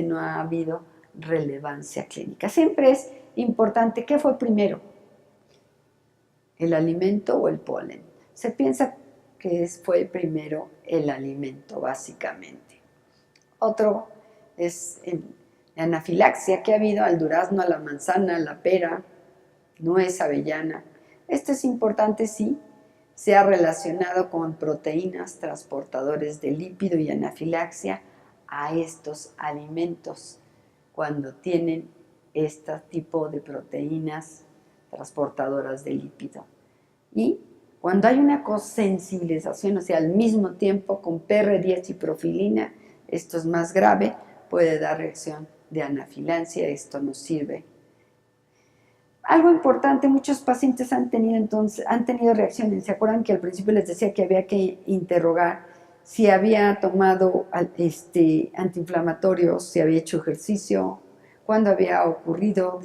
[SPEAKER 1] no ha habido relevancia clínica. Siempre es importante, ¿qué fue primero? ¿El alimento o el polen? Se piensa que fue primero el alimento, básicamente. Otro es la anafilaxia que ha habido al durazno, a la manzana, a la pera, nuez, avellana. Esto es importante, sí, se ha relacionado con proteínas, transportadores de lípido y anafilaxia a estos alimentos cuando tienen este tipo de proteínas transportadoras de lípido. Y cuando hay una cosensibilización, o sea, al mismo tiempo con PR10 y profilina, esto es más grave, puede dar reacción de anafilaxia, esto nos sirve. Algo importante, muchos pacientes han tenido reacciones. ¿Se acuerdan que al principio les decía que había que interrogar si había tomado antiinflamatorios, si había hecho ejercicio, cuándo había ocurrido,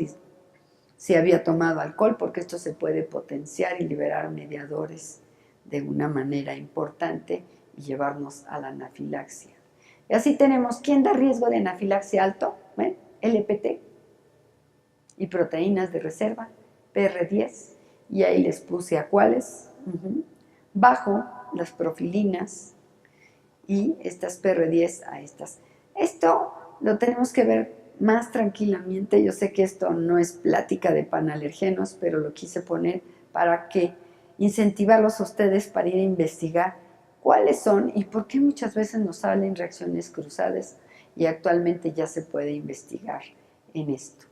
[SPEAKER 1] si había tomado alcohol, porque esto se puede potenciar y liberar mediadores de una manera importante y llevarnos a la anafilaxia. Y así tenemos, ¿quién da riesgo de anafilaxia alto? LPT y proteínas de reserva, PR10, y ahí les puse a cuáles. Bajo, las profilinas y estas PR10 a estas. Esto lo tenemos que ver más tranquilamente. Yo sé que esto no es plática de panalergenos, pero lo quise poner para que incentivarlos a ustedes para ir a investigar cuáles son y por qué muchas veces nos salen reacciones cruzadas, y actualmente ya se puede investigar en esto.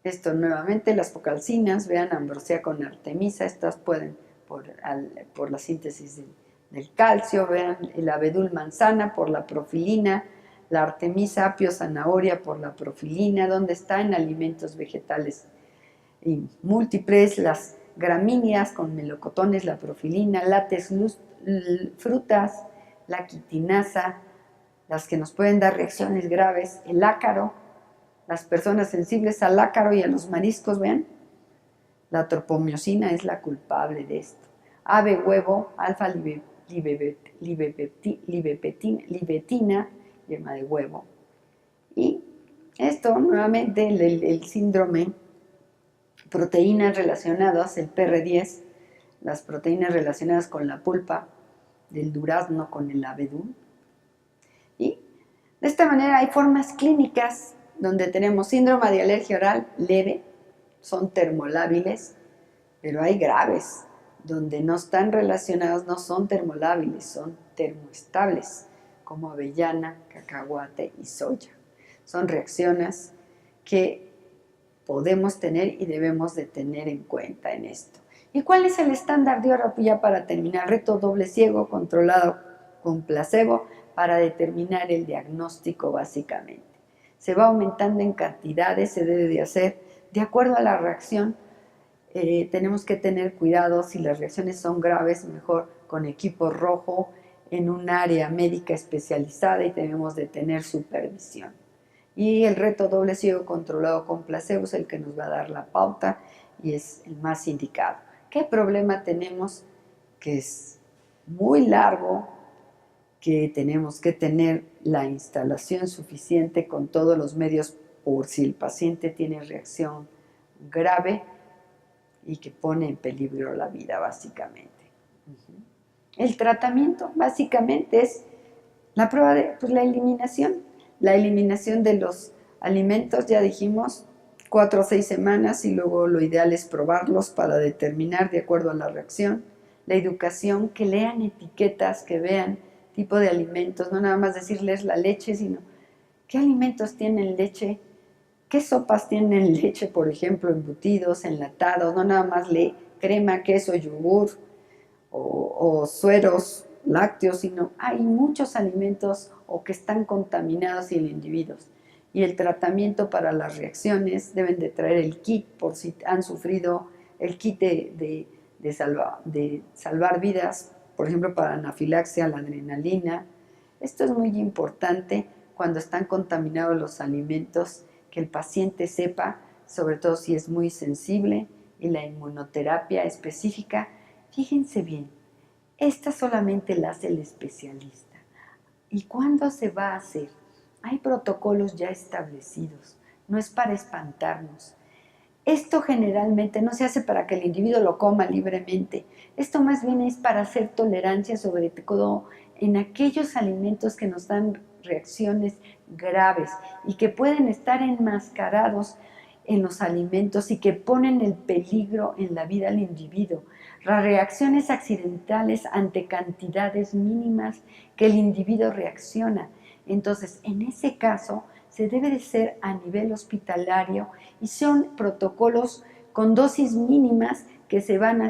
[SPEAKER 1] Esto nuevamente, las focalcinas, vean, ambrosia con artemisa, estas pueden por la síntesis del calcio, vean, el abedul manzana por la profilina, la artemisa apio zanahoria por la profilina, donde está en alimentos vegetales y múltiples, las gramíneas con melocotones, la profilina, látex, frutas, la quitinasa, las que nos pueden dar reacciones graves, el ácaro, las personas sensibles al ácaro y a los mariscos, vean, la tropomiosina es la culpable de esto. Ave, huevo, alfa libetina, yema de huevo. Y esto, nuevamente, el síndrome, proteínas relacionadas, el PR10, las proteínas relacionadas con la pulpa del durazno, con el abedul. Y de esta manera hay formas clínicas donde tenemos síndrome de alergia oral leve, son termolábiles, pero hay graves, donde no están relacionados, no son termolábiles, son termoestables, como avellana, cacahuate y soya. Son reacciones que podemos tener y debemos de tener en cuenta en esto. ¿Y cuál es el estándar de oro? Ya para terminar, reto doble ciego controlado con placebo para determinar el diagnóstico básicamente. Se va aumentando en cantidades, se debe de hacer de acuerdo a la reacción. Tenemos que tener cuidado, si las reacciones son graves, mejor con equipo rojo en un área médica especializada, y tenemos de tener supervisión. Y el reto doble ciego controlado con placebo es el que nos va a dar la pauta y es el más indicado. ¿Qué problema tenemos? Que es muy largo, que tenemos que tener la instalación suficiente con todos los medios por si el paciente tiene reacción grave y que pone en peligro la vida básicamente. El tratamiento básicamente es la prueba de la eliminación de los alimentos, ya dijimos, 4 o 6 semanas, y luego lo ideal es probarlos para determinar de acuerdo a la reacción. La educación, que lean etiquetas, que vean tipo de alimentos, no nada más decirles la leche, sino qué alimentos tienen leche, qué sopas tienen leche, por ejemplo, embutidos, enlatados, no nada más crema, queso, yogur o sueros lácteos, sino hay muchos alimentos o que están contaminados y el individuos. Y el tratamiento para las reacciones deben de traer el kit por si han sufrido, el kit de salvar vidas, por ejemplo para anafilaxia, la adrenalina. Esto es muy importante cuando están contaminados los alimentos, que el paciente sepa, sobre todo si es muy sensible, y la inmunoterapia específica. Fíjense bien, esta solamente la hace el especialista. ¿Y cuándo se va a hacer? Hay protocolos ya establecidos, no es para espantarnos. Esto generalmente no se hace para que el individuo lo coma libremente. Esto más bien es para hacer tolerancia, sobre todo en aquellos alimentos que nos dan reacciones graves y que pueden estar enmascarados en los alimentos y que ponen el peligro en la vida del individuo. Las reacciones accidentales ante cantidades mínimas que el individuo reacciona. Entonces, en ese caso, se debe de hacer a nivel hospitalario, y son protocolos con dosis mínimas que se van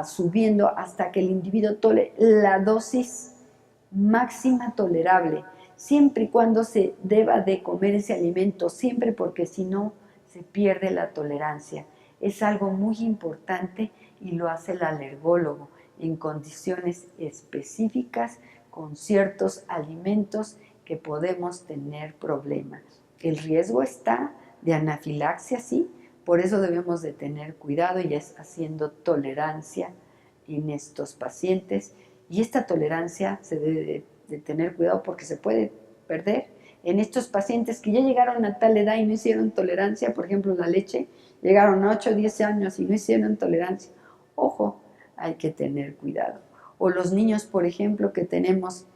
[SPEAKER 1] subiendo hasta que el individuo tolere la dosis máxima tolerable, siempre y cuando se deba de comer ese alimento, siempre, porque si no se pierde la tolerancia. Es algo muy importante y lo hace el alergólogo en condiciones específicas con ciertos alimentos que podemos tener problemas. El riesgo está de anafilaxia, sí, por eso debemos de tener cuidado y es haciendo tolerancia en estos pacientes. Y esta tolerancia se debe de tener cuidado porque se puede perder. En estos pacientes que ya llegaron a tal edad y no hicieron tolerancia, por ejemplo la leche, llegaron a 8 o 10 años y no hicieron tolerancia. Ojo, hay que tener cuidado. O los niños, por ejemplo, que tenemos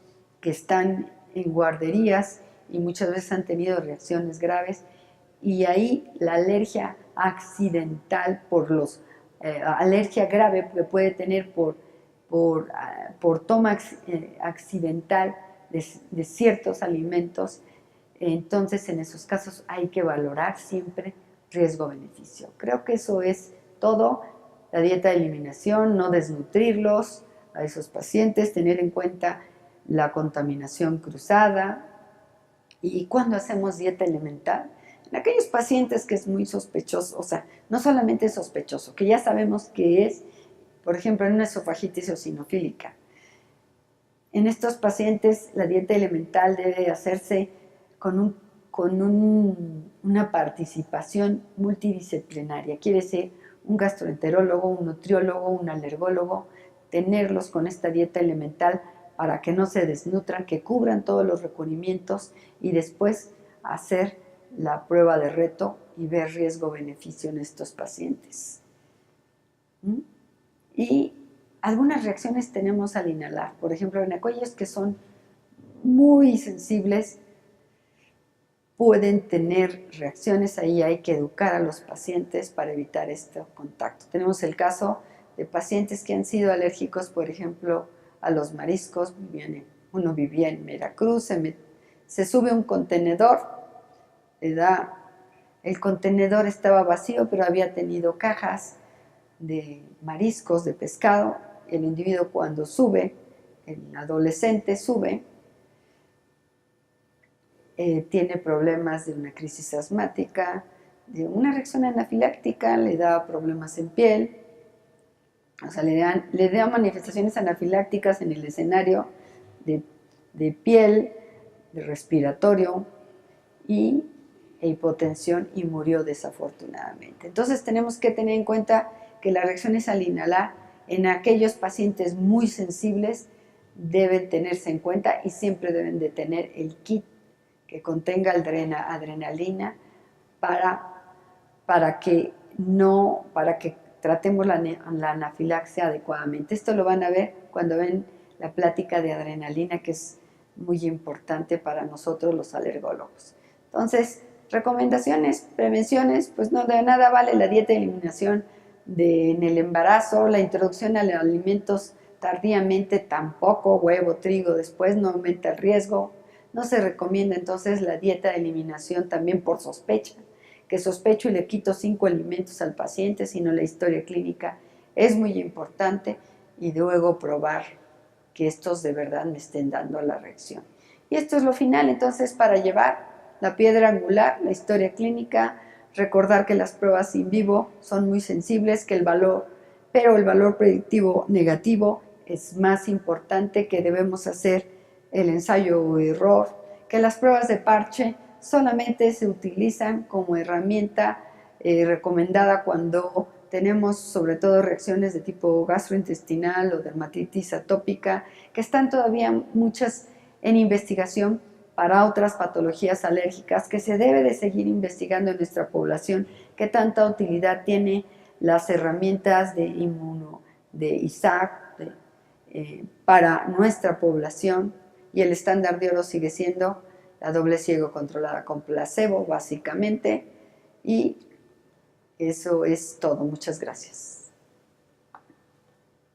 [SPEAKER 1] que están en guarderías y muchas veces han tenido reacciones graves. Y ahí la alergia accidental alergia grave que puede tener por toma accidental de ciertos alimentos. Entonces, en esos casos hay que valorar siempre riesgo-beneficio. Creo que eso es todo. La dieta de eliminación, no desnutrirlos a esos pacientes, tener en cuenta la contaminación cruzada. Y cuando hacemos dieta elemental, en aquellos pacientes que es muy sospechoso, o sea, no solamente es sospechoso, que ya sabemos que es, por ejemplo, en una esofagitis eosinofílica. En estos pacientes la dieta elemental debe hacerse con una participación multidisciplinaria. Quiere decir, un gastroenterólogo, un nutriólogo, un alergólogo, tenerlos con esta dieta elemental para que no se desnutran, que cubran todos los requerimientos y después hacer la prueba de reto y ver riesgo-beneficio en estos pacientes. Y algunas reacciones tenemos al inhalar. Por ejemplo, en aquellos que son muy sensibles, pueden tener reacciones. Ahí hay que educar a los pacientes para evitar este contacto. Tenemos el caso de pacientes que han sido alérgicos, por ejemplo, a los mariscos. Uno vivía en Veracruz, se sube un contenedor, el contenedor estaba vacío, pero había tenido cajas de mariscos, de pescado. El individuo cuando sube, el adolescente sube, tiene problemas de una crisis asmática, de una reacción anafiláctica, le da problemas en piel, o sea, le da manifestaciones anafilácticas en el escenario de piel, de respiratorio e hipotensión, y murió desafortunadamente. Entonces tenemos que tener en cuenta que las reacciones al inhalar en aquellos pacientes muy sensibles deben tenerse en cuenta y siempre deben de tener el kit que contenga adrenalina para que tratemos la anafilaxia adecuadamente. Esto lo van a ver cuando ven la plática de adrenalina, que es muy importante para nosotros los alergólogos. Entonces, recomendaciones, prevenciones, pues no, de nada vale la dieta de eliminación en el embarazo, la introducción a los alimentos tardíamente tampoco, huevo, trigo, después no aumenta el riesgo. No se recomienda entonces la dieta de eliminación también por sospecha, que sospecho y le quito 5 alimentos al paciente, sino la historia clínica es muy importante y luego probar que estos de verdad me estén dando la reacción. Y esto es lo final, entonces, para llevar la piedra angular, la historia clínica, recordar que las pruebas in vivo son muy sensibles, pero el valor predictivo negativo es más importante, que debemos hacer el ensayo o error, que las pruebas de parche solamente se utilizan como herramienta recomendada cuando tenemos sobre todo reacciones de tipo gastrointestinal o dermatitis atópica, que están todavía muchas en investigación para otras patologías alérgicas, que se debe de seguir investigando en nuestra población, qué tanta utilidad tiene las herramientas de ISAC para nuestra población. Y el estándar de oro sigue siendo la doble ciego controlada con placebo, básicamente. Y eso es todo. Muchas gracias.